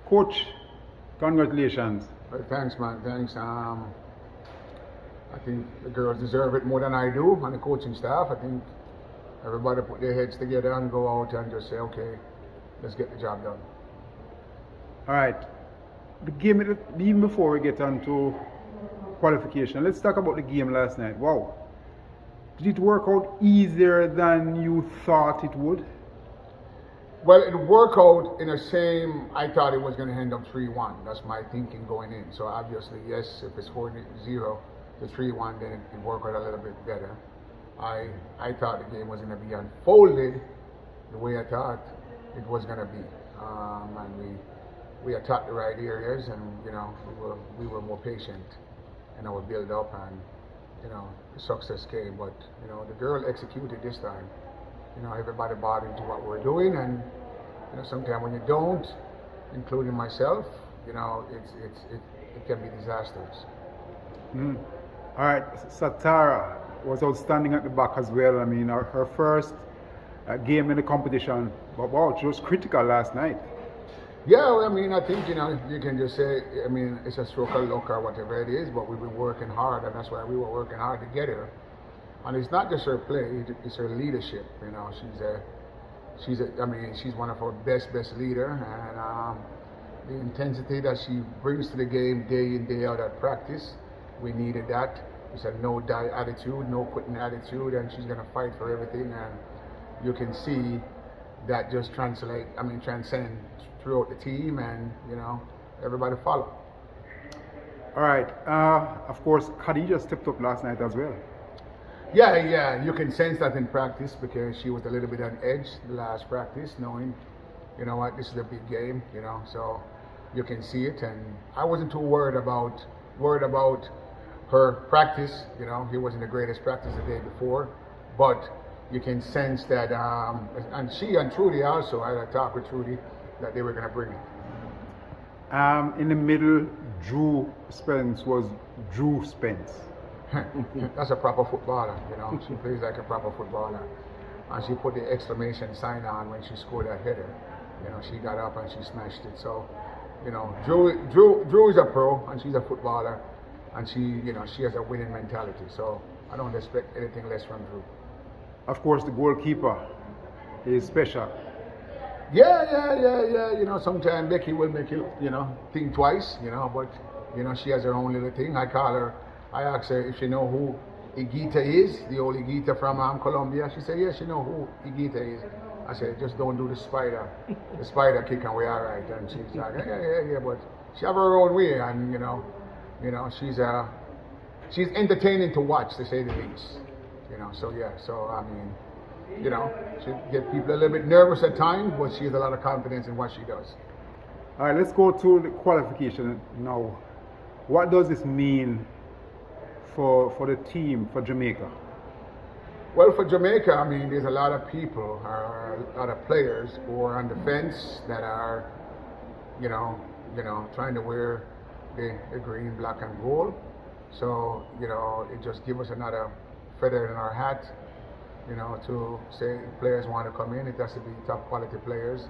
Coach, congratulations. Well, thanks, man. Thanks. I think the girls deserve it more than I do, and the coaching staff. I think everybody put their heads together and go out and just say, okay, let's get the job done. All right. The game, even before we get on to qualification, let's talk about the game last night. Wow. Did it work out easier than you thought it would? Well, it worked out in the same. I thought it was going to end up 3-1. That's my thinking going in. So obviously, yes, if it's 4-0 to 3-1, then it worked out a little bit better. I thought the game was going to be unfolded the way I thought it was going to be, and we attacked the right areas, and we were more patient in our build up, and the success came. But the girl executed this time. Everybody bought into what we're doing, and sometimes when you don't, including myself, it can be disastrous. All right, Satara was outstanding at the back as well. I mean, her first game in the competition, but wow, she was critical last night. Yeah, well, I mean, I think you can just say, I mean, it's a stroke of luck or whatever it is, but we've been working hard, and that's why we were working hard to get her. And it's not just her play; it's her leadership. She's one of our best leader, and the intensity that she brings to the game day in day out at practice, we needed that. It's a no die attitude, no quitting attitude, and she's gonna fight for everything. And you can see that just transcend throughout the team, and everybody follow. All right. Of course, Khadija stepped up last night as well. Yeah, you can sense that in practice because she was a little bit on edge the last practice, knowing, this is a big game, so you can see it. And I wasn't too worried about her practice. It wasn't the greatest practice the day before, but you can sense that, and she and Trudy also, I had a talk with Trudy, that they were going to bring it. In the middle, Drew Spence was Drew Spence. That's a proper footballer, She plays like a proper footballer, and she put the exclamation sign on when she scored that header. She got up and she smashed it. So, Drew is a pro, and she's a footballer, and she has a winning mentality. So I don't expect anything less from Drew. Of course, the goalkeeper is special. Yeah. Sometimes Becky will make you, think twice, but she has her own little thing. I asked her if she know who Igita is, the old Igita from Colombia. She said, yes, she know who Igita is. I said, just don't do the spider kick and we're all right. And she's like, yeah, but she have her own way, and she's entertaining to watch, to say the least. She get people a little bit nervous at times, but she has a lot of confidence in what she does. All right, let's go to the qualification now. What does this mean for the team, for Jamaica? Well, for Jamaica, there's a lot of people, a lot of players who are on the fence that are, trying to wear the green, black, and gold. So, it just gives us another feather in our hat, to say players want to come in. It has to be top quality players.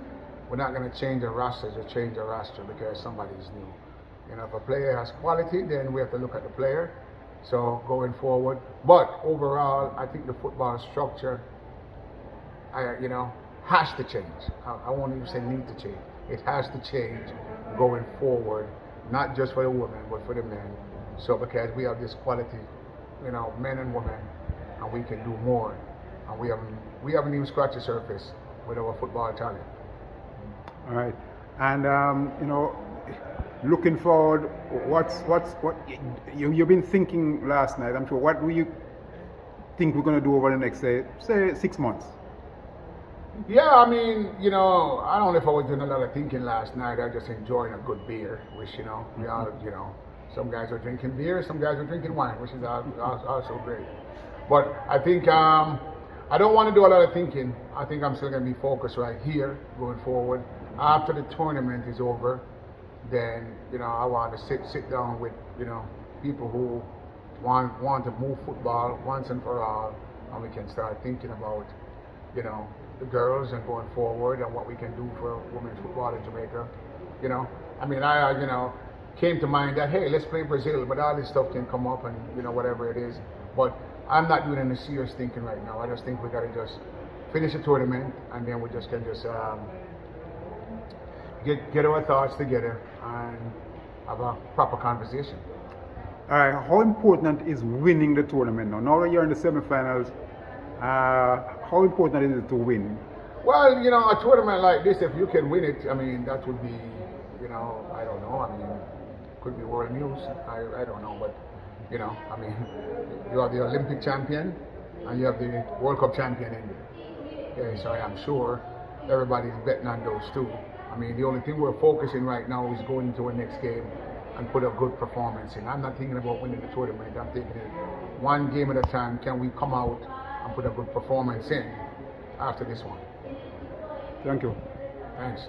We're not going to change the roster to change the roster because somebody's new. If a player has quality, then we have to look at the player. So going forward, but overall, I think the football structure, has to change. I won't even say need to change. It has to change going forward, not just for the women, but for the men. So because we have this quality, men and women, and we can do more, and we haven't even scratched the surface with our football talent. All right, and looking forward, what you've been thinking last night? I'm sure. What do you think we're going to do over the next, say 6 months? Yeah, I don't know if I was doing a lot of thinking last night. I was just enjoying a good beer, which we all, some guys are drinking beer, some guys are drinking wine, which is also great. But I think I don't want to do a lot of thinking. I think I'm still going to be focused right here going forward. After the tournament is over, then I want to sit down with people who want to move football once and for all, and we can start thinking about the girls and going forward and what we can do for women's football in Jamaica. I mean, came to mind that, hey, let's play Brazil, but all this stuff can come up and, whatever it is. But I'm not doing any serious thinking right now. I just think we got to just finish the tournament, and then we just can just get our thoughts together and have a proper conversation. All right, how important is winning the tournament now? Now that you're in the semifinals, how important is it to win? Well, a tournament like this, if you can win it, I mean, that would be, I don't know. I mean, could be world news. I don't know, but I mean, you have the Olympic champion and you have the World Cup champion in there. Okay, so I am sure everybody's betting on those two. I mean, the only thing we're focusing right now is going into our next game and put a good performance in. I'm not thinking about winning the tournament. I'm thinking one game at a time. Can we come out and put a good performance in after this one? Thank you. Thanks.